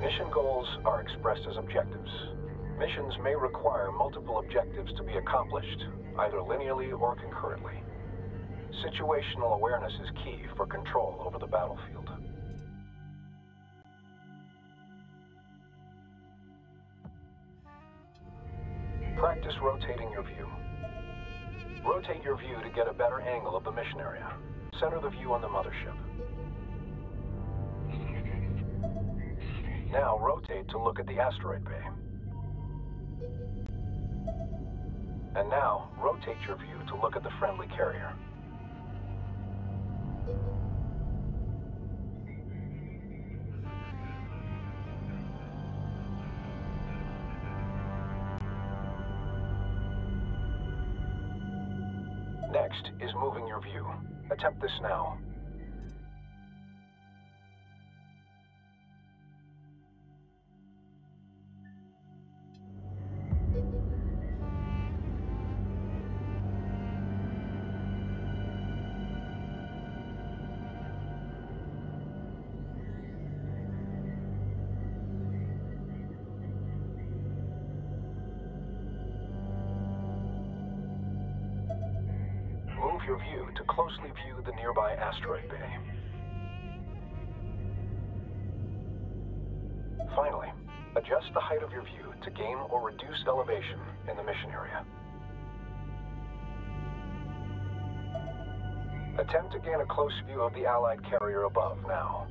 Mission goals are expressed as objectives. Missions may require multiple objectives to be accomplished, either linearly or concurrently. Situational awareness is key for control over the battlefield. Practice rotating your view. Rotate your view to get a better angle of the mission area. Center the view on the mothership. Now rotate to look at the asteroid bay. And now rotate your view to look at the friendly carrier. Next is moving your view. Attempt this now. Move your view to closely view the nearby asteroid bay. Finally, adjust the height of your view to gain or reduce elevation in the mission area. Attempt to gain a close view of the Allied carrier above now.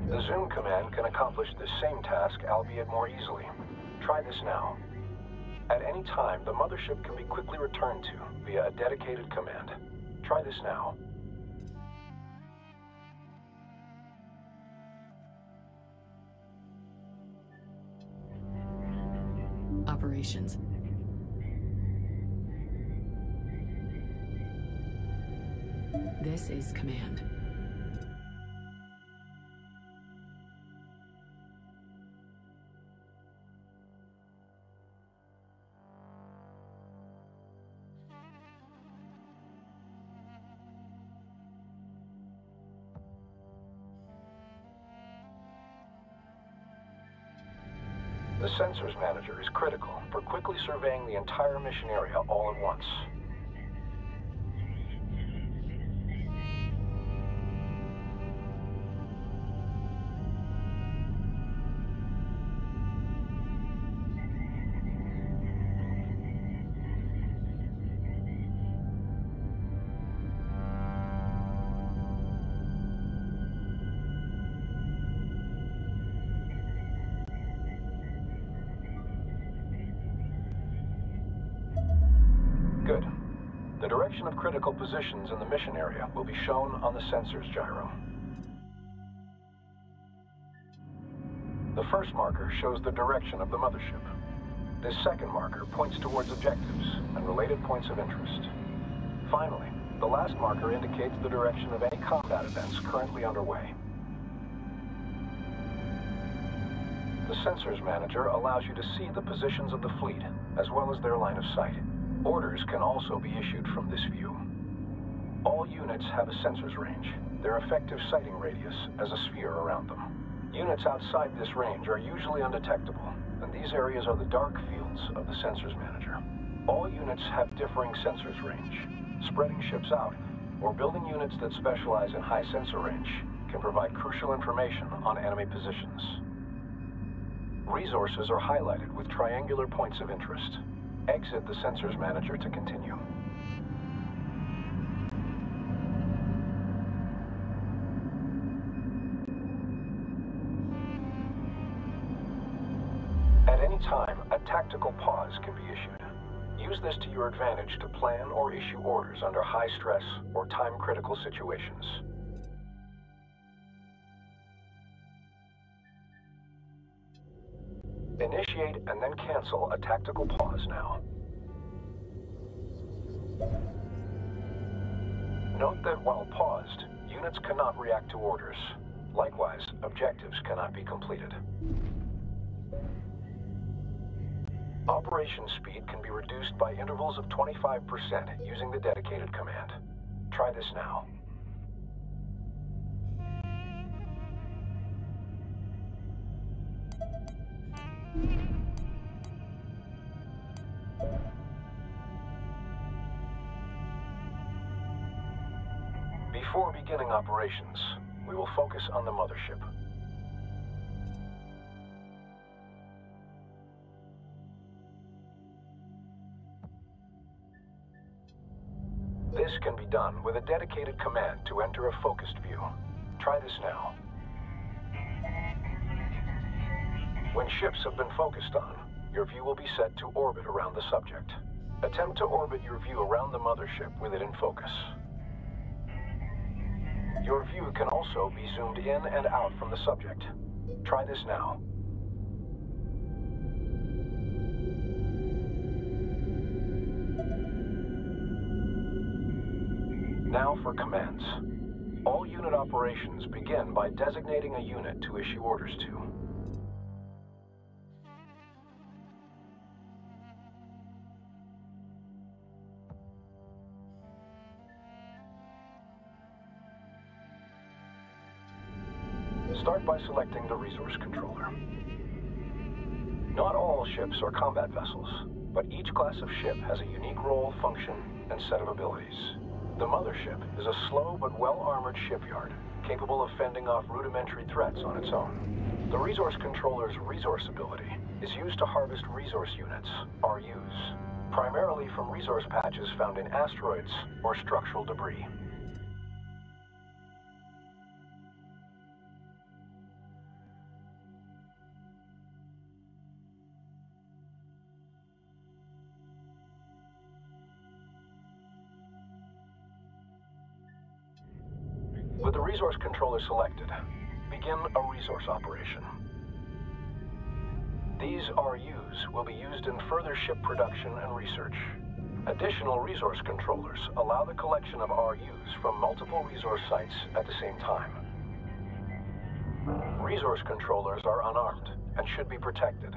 The zoom command can accomplish this same task, albeit more easily. Try this now. At any time, the mothership can be quickly returned to via a dedicated command. Try this now. Operations. This is command. The Sensors Manager is critical for quickly surveying the entire mission area all at once. Good. The direction of critical positions in the mission area will be shown on the sensors gyro. The first marker shows the direction of the mothership. This second marker points towards objectives and related points of interest. Finally, the last marker indicates the direction of any combat events currently underway. The Sensors Manager allows you to see the positions of the fleet, as well as their line of sight. Orders can also be issued from this view. All units have a sensors range, their effective sighting radius as a sphere around them. Units outside this range are usually undetectable, and these areas are the dark fields of the Sensors Manager. All units have differing sensors range. Spreading ships out, or building units that specialize in high sensor range, can provide crucial information on enemy positions. Resources are highlighted with triangular points of interest. Exit the Sensors Manager to continue. At any time, a tactical pause can be issued. Use this to your advantage to plan or issue orders under high stress or time-critical situations. Initiate and then cancel a tactical pause now. Note that while paused, units cannot react to orders. Likewise, objectives cannot be completed. Operation speed can be reduced by intervals of 25% using the dedicated command. Try this now. Before beginning operations, we will focus on the mothership. This can be done with a dedicated command to enter a focused view. Try this now. When ships have been focused on, your view will be set to orbit around the subject. Attempt to orbit your view around the mothership with it in focus. Your view can also be zoomed in and out from the subject. Try this now. Now for commands. All unit operations begin by designating a unit to issue orders to. Start by selecting the resource controller. Not all ships are combat vessels, but each class of ship has a unique role, function, and set of abilities. The mothership is a slow but well-armored shipyard, capable of fending off rudimentary threats on its own. The resource controller's resource ability is used to harvest resource units, RUs, primarily from resource patches found in asteroids or structural debris. With the resource controller selected, begin a resource operation. These RUs will be used in further ship production and research. Additional resource controllers allow the collection of RUs from multiple resource sites at the same time. Resource controllers are unarmed and should be protected.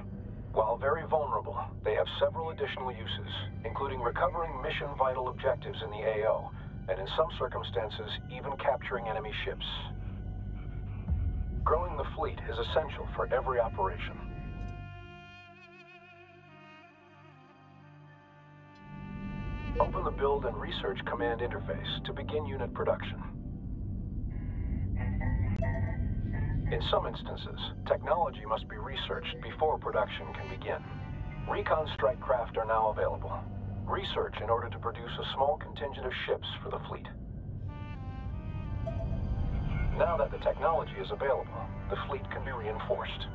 While very vulnerable, they have several additional uses, including recovering mission-vital objectives in the AO, and in some circumstances, even capturing enemy ships. Growing the fleet is essential for every operation. Open the Build and Research command interface to begin unit production. In some instances, technology must be researched before production can begin. Recon strike craft are now available. Research in order to produce a small contingent of ships for the fleet. Now that the technology is available, the fleet can be reinforced.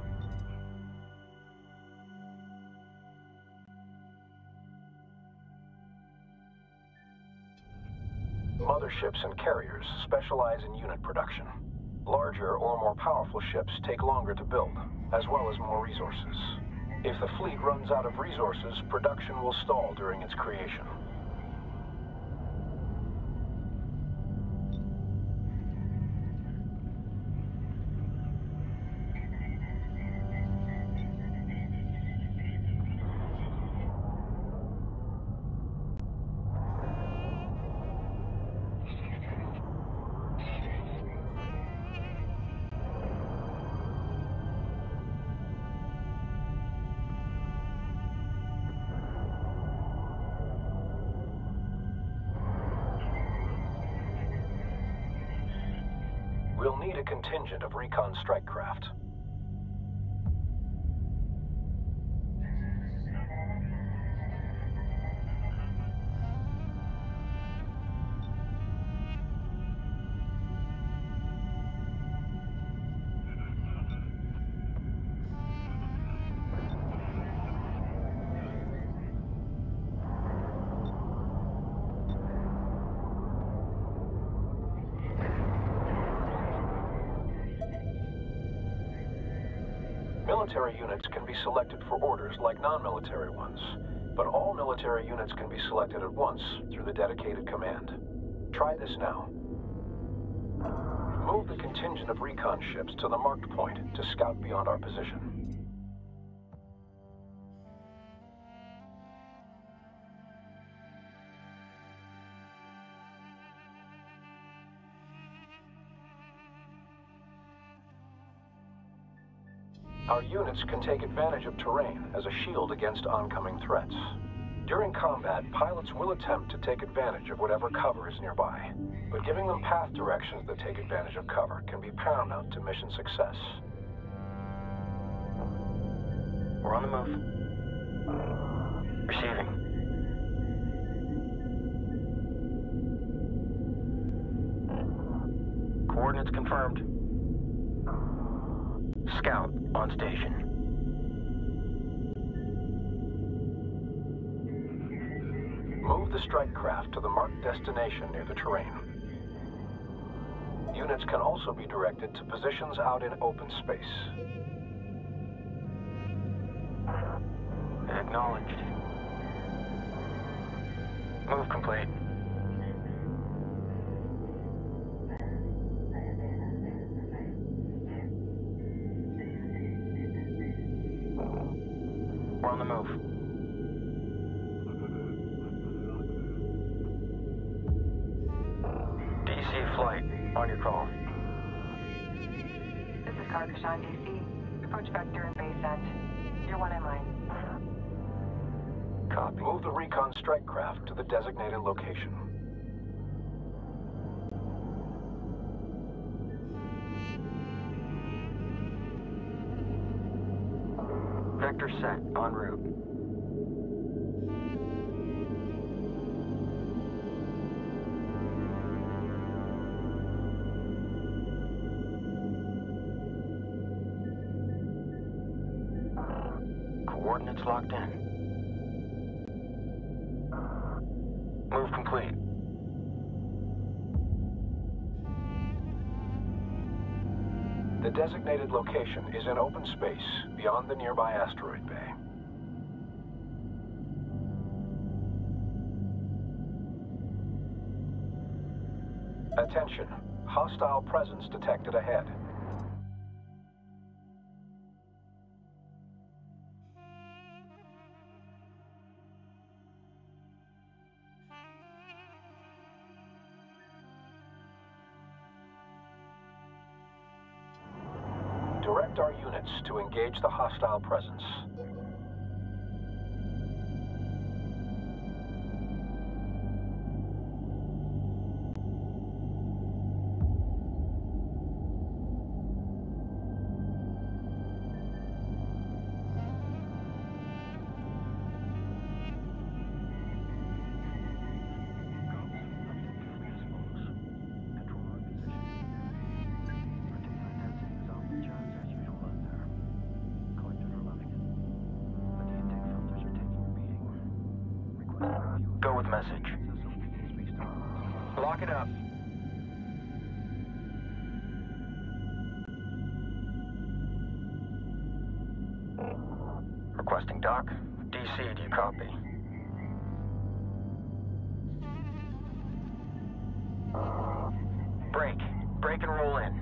Motherships and carriers specialize in unit production. Larger or more powerful ships take longer to build, as well as more resources. If the fleet runs out of resources, production will stall during its creation. We'll need a contingent of recon strike craft. Military units can be selected for orders like non-military ones, but all military units can be selected at once through the dedicated command. Try this now. Move the contingent of recon ships to the marked point to scout beyond our position. Our units can take advantage of terrain as a shield against oncoming threats. During combat, pilots will attempt to take advantage of whatever cover is nearby, but giving them path directions that take advantage of cover can be paramount to mission success. We're on the move. Receiving. Coordinates confirmed. Scout on station. Move the strike craft to the marked destination near the terrain. Units can also be directed to positions out in open space. Acknowledged. Move complete. We're on the move. DC flight, on your call. This is Carcashawn, DC. Approach vector and base end. You're one in line. Copy. Move the recon strike craft to the designated location. Vector set, en route. Coordinates locked in. Move complete. The designated location is in open space beyond the nearby asteroid bay. Attention, hostile presence detected ahead. Direct our units to engage the hostile presence. Go with message. Lock it up. Requesting dock. DC, do you copy? Break. Break and roll in.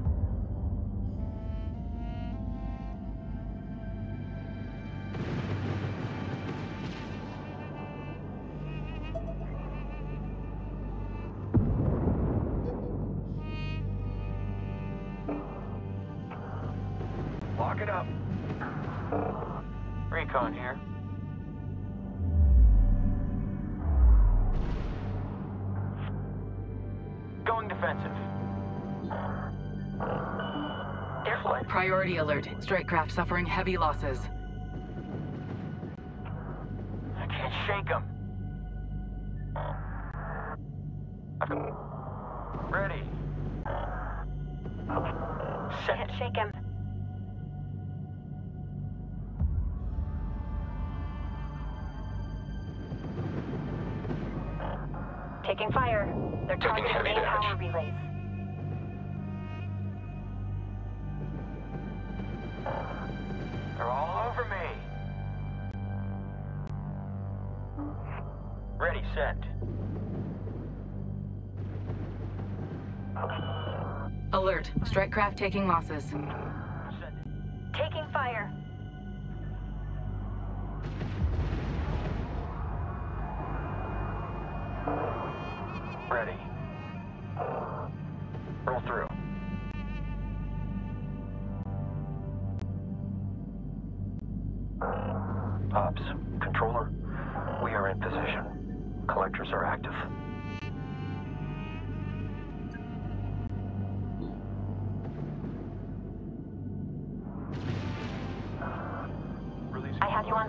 Lock it up. Recon here. Going defensive. Airflight. Priority alert. Strike craft suffering heavy losses. I can't shake them. Ready. Can't shake him. Taking fire. They're targeting heavy main damage. power relays. They're all over me. Ready, send. Alert. Strike craft taking losses. Send it. Taking fire. Ready. Roll through.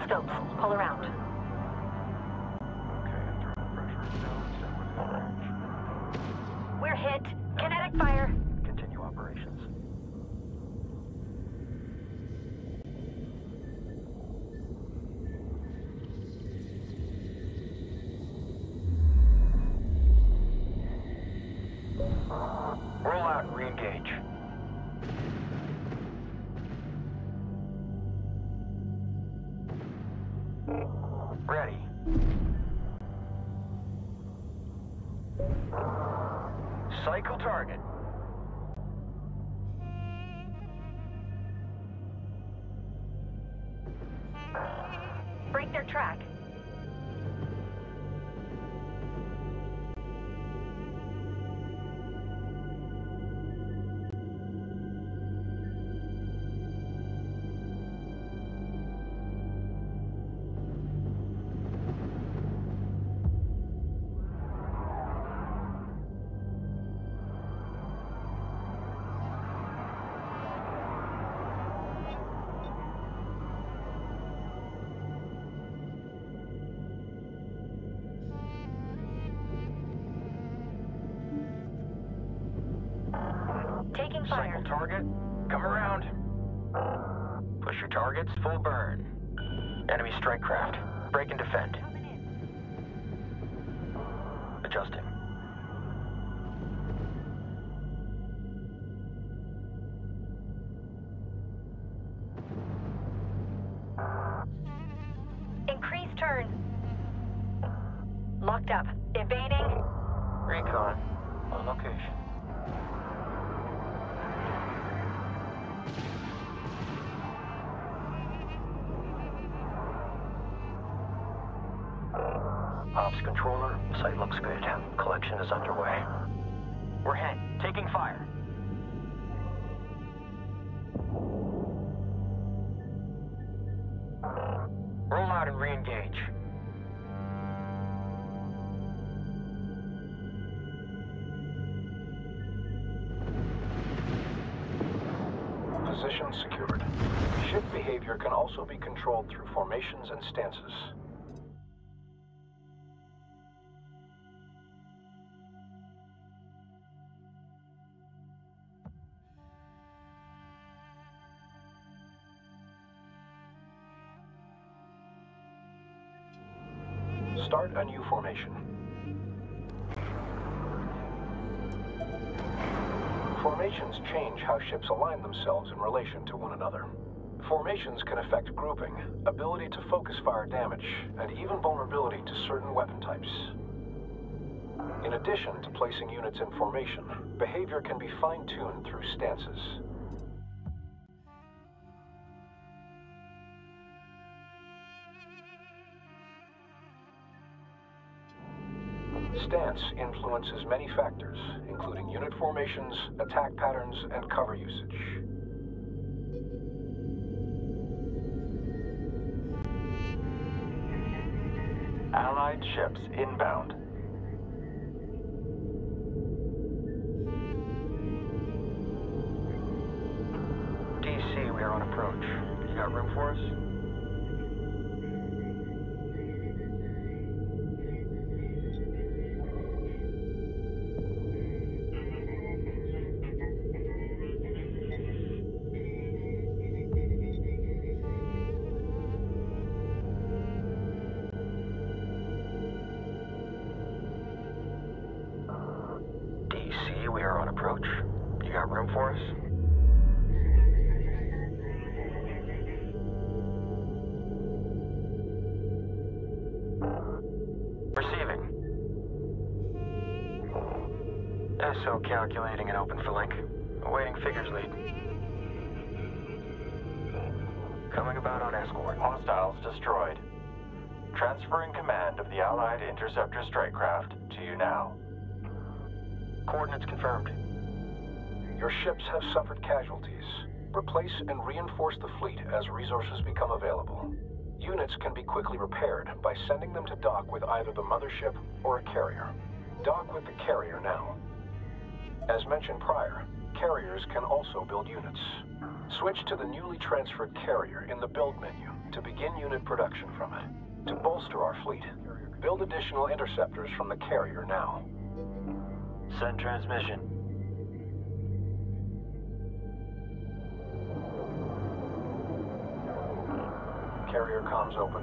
scopes. Pull around. Okay, internal pressure is down. Stand with We're hit. Kinetic fire. Continue operations. Roll out and re-engage. Ready. Cycle target. Break their track. Taking fire. Cycle target. Come around. Push your targets. Full burn. Enemy strike craft. Break and defend. Adjusting. Increase turn. Locked up. Evading. Recon. On location. Ops controller, site looks good. Collection is underway. We're hit. Taking fire. Roll out and re-engage. Position secured. Ship behavior can also be controlled through formations and stances. Start a new formation. Formations change how ships align themselves in relation to one another. Formations can affect grouping, ability to focus fire damage, and even vulnerability to certain weapon types. In addition to placing units in formation, behavior can be fine-tuned through stances. Stance influences many factors, including unit formations, attack patterns, and cover usage. Allied ships inbound. DC, we are on approach. You got room for us? DC, we are on approach. You got room for us? Receiving. SO calculating and open for link. Awaiting figures lead. Coming about on escort. Hostiles destroyed. Transferring command of the Allied interceptor strike craft to you now. Coordinates confirmed. Your ships have suffered casualties. Replace and reinforce the fleet as resources become available. Units can be quickly repaired by sending them to dock with either the mothership or a carrier. Dock with the carrier now. As mentioned prior, carriers can also build units. Switch to the newly transferred carrier in the build menu to begin unit production from it. To bolster our fleet, build additional interceptors from the carrier now. Send transmission. Carrier comms open.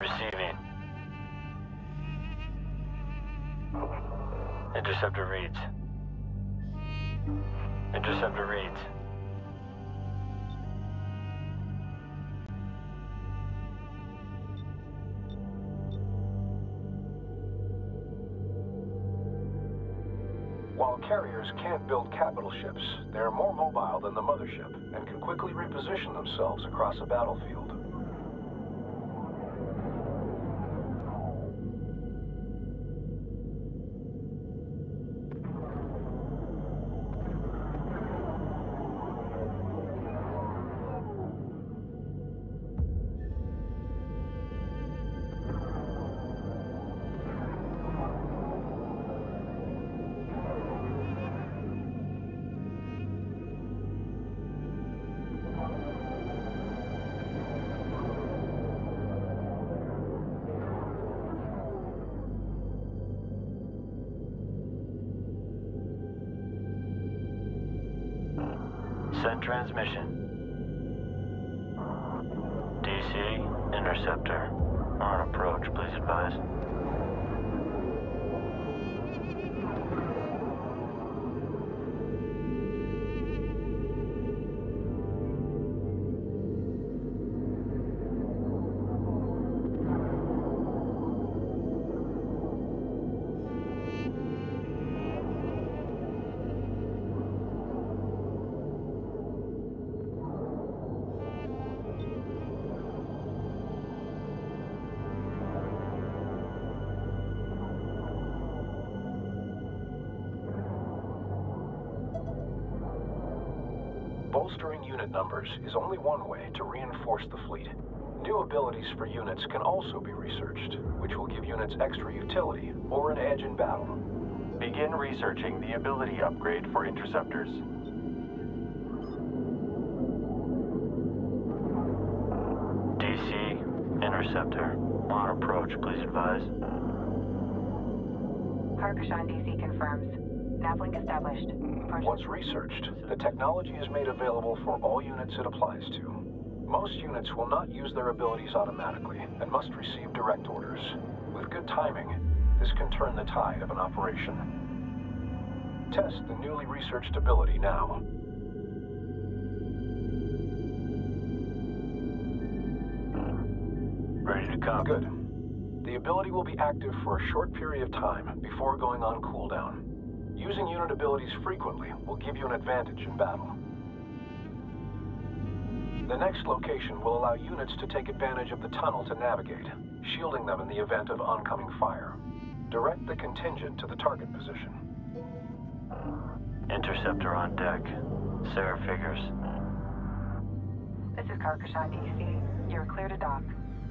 Receiving. Interceptor reads. Interceptor reads. While carriers can't build capital ships, they're more mobile than the mothership and can quickly reposition themselves across a battlefield. Send transmission. DC, interceptor. On approach, please advise. Bolstering unit numbers is only one way to reinforce the fleet. New abilities for units can also be researched, which will give units extra utility or an edge in battle. Begin researching the ability upgrade for interceptors. DC, interceptor. On approach, please advise. Harkashan DC confirms. Navlink established. Once researched, the technology is made available for all units it applies to. Most units will not use their abilities automatically and must receive direct orders. With good timing, this can turn the tide of an operation. Test the newly researched ability now. Ready to copy. Good. The ability will be active for a short period of time before going on cooldown. Using unit abilities frequently will give you an advantage in battle. The next location will allow units to take advantage of the tunnel to navigate, shielding them in the event of oncoming fire. Direct the contingent to the target position. Interceptor on deck. Sarah figures. This is Harkashan DC. You're clear to dock.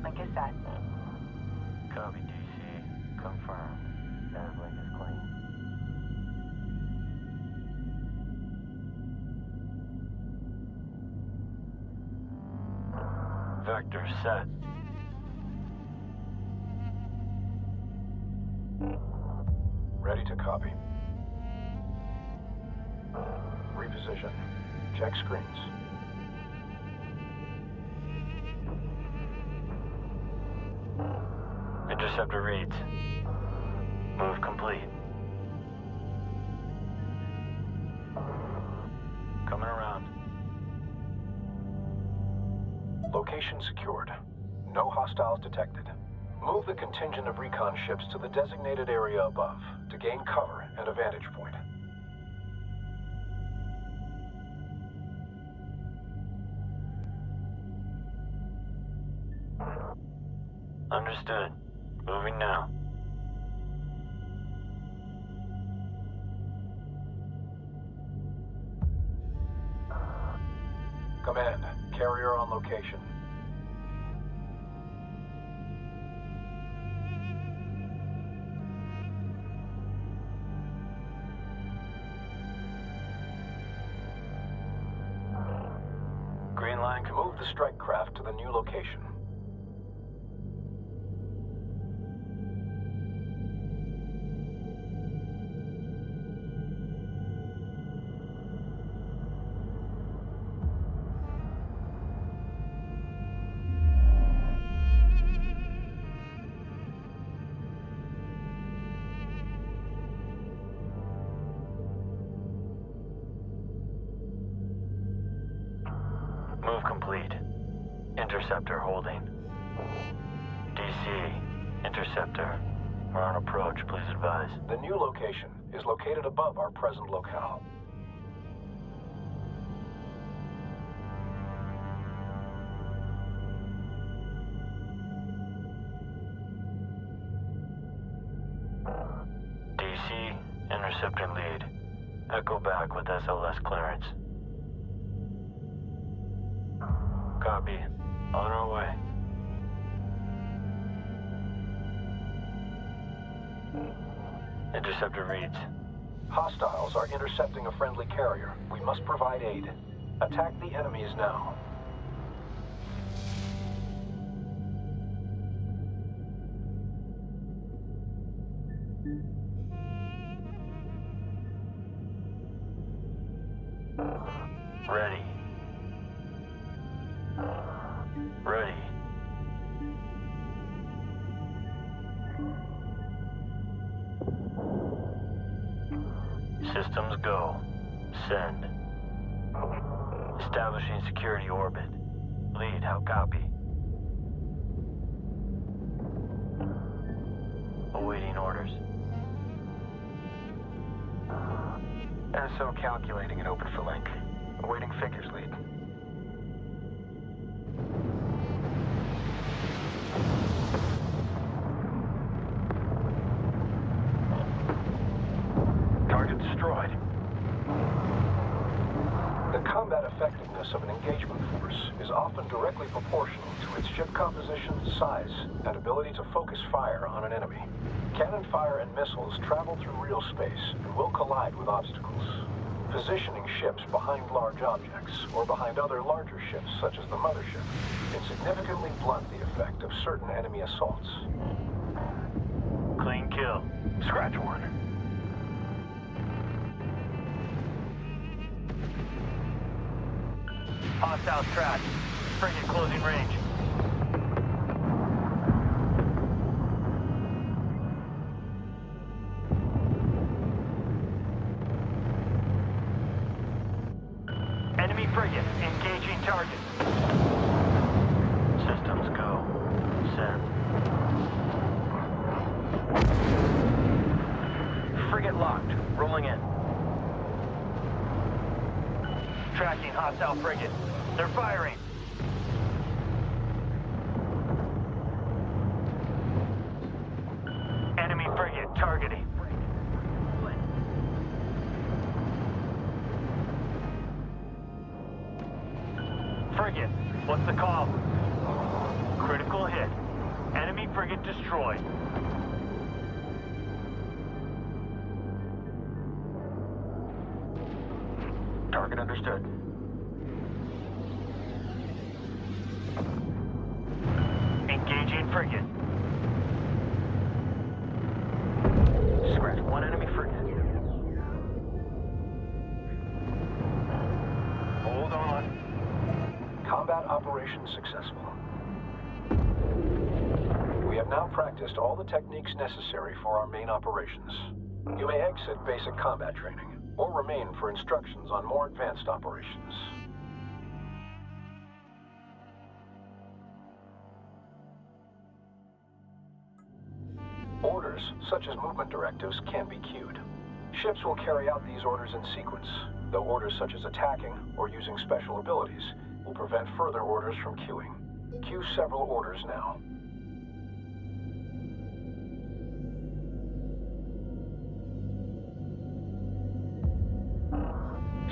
Link is set. Copy DC. Confirm. Navlink is clean. Vector set. Ready to copy. Reposition. Check screens. Interceptor reads. Move complete. Coming around. Location secured. No hostiles detected. Move the contingent of recon ships to the designated area above to gain cover and a vantage point. Understood. Moving now. on location. Green line, Move the strike craft to the new location. Move complete. Interceptor holding. DC, Interceptor. We're on approach, please advise. The new location is located above our present locale. DC, Interceptor lead. Echo back with SLS clearance. Copy. On our way. Interceptor reads. Hostiles are intercepting a friendly carrier. We must provide aid. Attack the enemies now. Ready. Ready. Systems go. Send. Establishing security orbit. Lead, how copy? Awaiting orders. SO calculating and open for link. Awaiting figures, lead. Target destroyed. The combat effectiveness of an engagement force is often directly proportional to its ship composition, size, and ability to focus fire on an enemy. Cannon fire and missiles travel through real space and will collide with obstacles. Positioning ships behind large objects or behind other larger ships, such as the mothership, can significantly blunt the effect of certain enemy assaults. Clean kill. Scratch one. Hostiles tracked. Frigate closing range. Enemy frigate engaging target. Systems go. Send. Frigate locked. Rolling in. Tracking hostile frigate. They're firing. Enemy frigate targeting. Frigate, what's the call? Critical hit. Enemy frigate destroyed. Target understood. Engaging frigate. Scratch one enemy frigate. Hold on. Combat operation successful. We have now practiced all the techniques necessary for our main operations. You may exit basic combat training, or remain for instructions on more advanced operations. Orders, such as movement directives, can be queued. Ships will carry out these orders in sequence, though orders such as attacking or using special abilities will prevent further orders from queuing. Queue several orders now.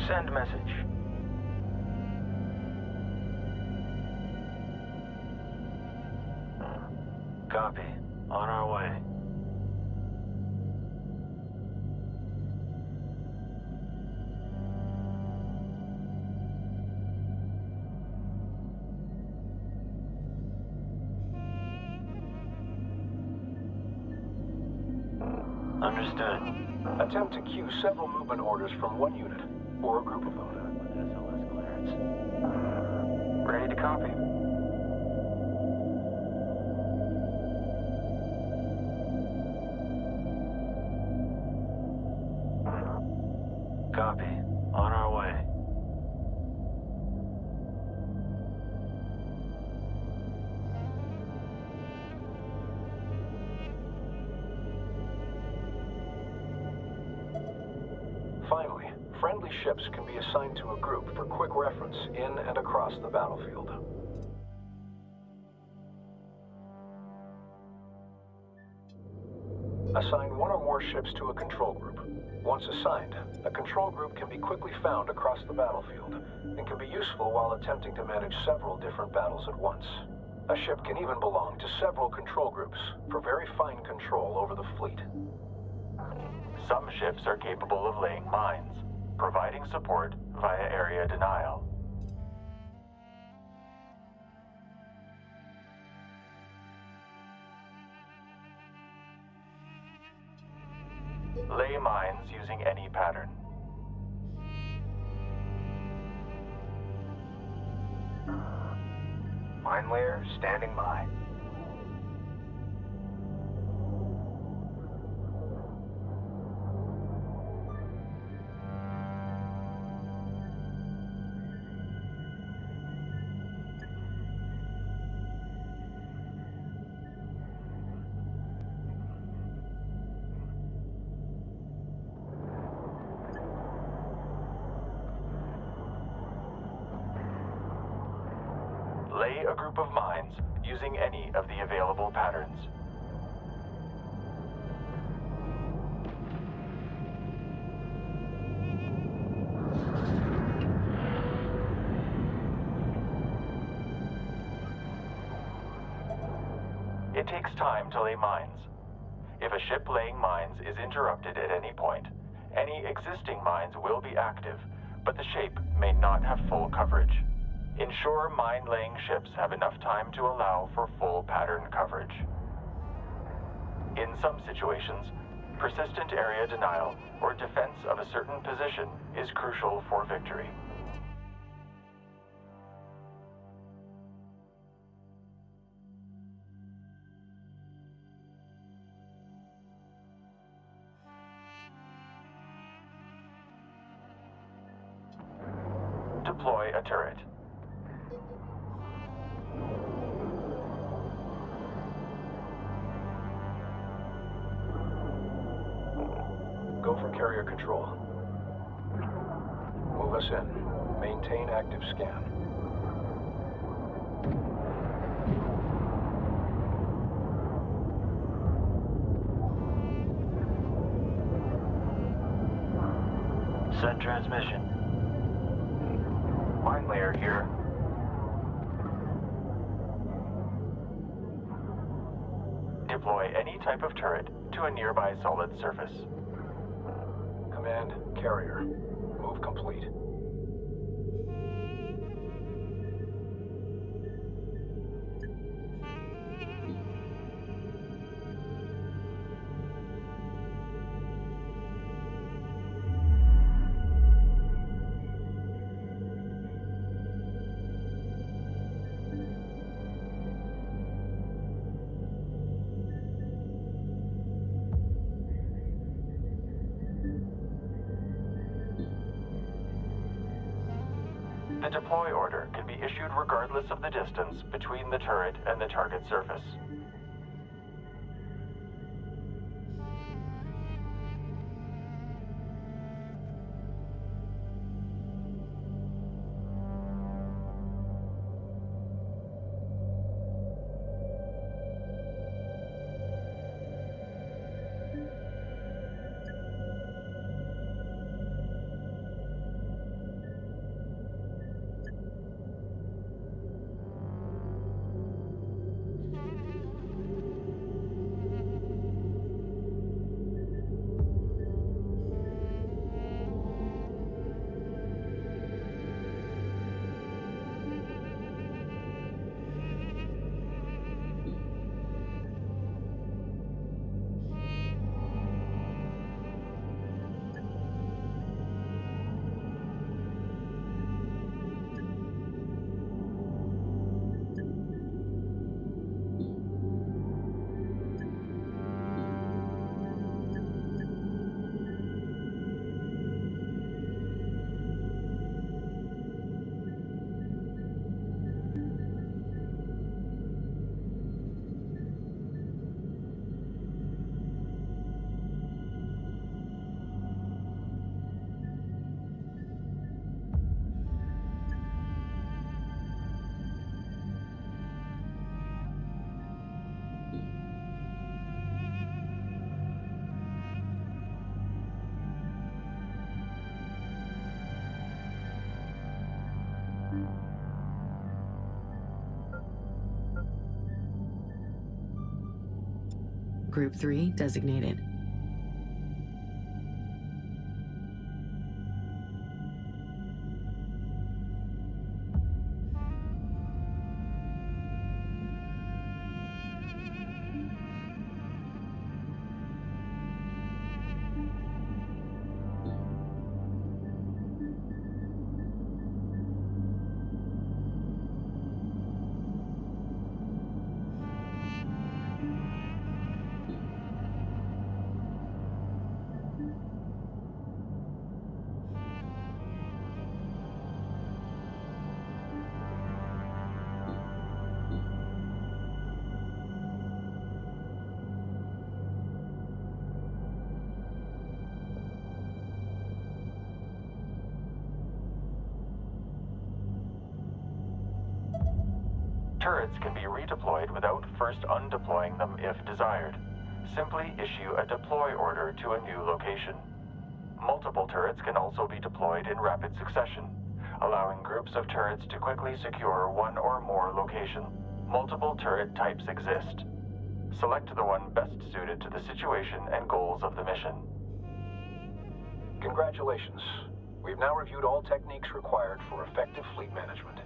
Send message. Copy. On our way. Understood. Attempt to queue several movement orders from one unit, or a group of them. SOS clearance. Ready to copy. Copy. On our way. Finally, friendly ships can be assigned to a group for quick reference in and across the battlefield. Assign one or more ships to a control group. Once assigned, a control group can be quickly found across the battlefield and can be useful while attempting to manage several different battles at once. A ship can even belong to several control groups for very fine control over the fleet. Some ships are capable of laying mines, providing support via area denial. Lay mines using any pattern. Mine layer standing by. Lay a group of mines using any of the available patterns. It takes time to lay mines. If a ship laying mines is interrupted at any point, any existing mines will be active, but the shape may not have full coverage. Ensure mine-laying ships have enough time to allow for full pattern coverage. In some situations, persistent area denial or defense of a certain position is crucial for victory. Deploy a turret. Go for carrier control. Move us in. Maintain active scan. Set transmission. Mine layer here. Deploy any type of turret to a nearby solid surface. Command, carrier. Move complete. The deploy order can be issued regardless of the distance between the turret and the target surface. Group 3 designated. Turrets can be redeployed without first undeploying them if desired. Simply issue a deploy order to a new location. Multiple turrets can also be deployed in rapid succession, allowing groups of turrets to quickly secure one or more location. Multiple turret types exist. Select the one best suited to the situation and goals of the mission. Congratulations. We've now reviewed all techniques required for effective fleet management.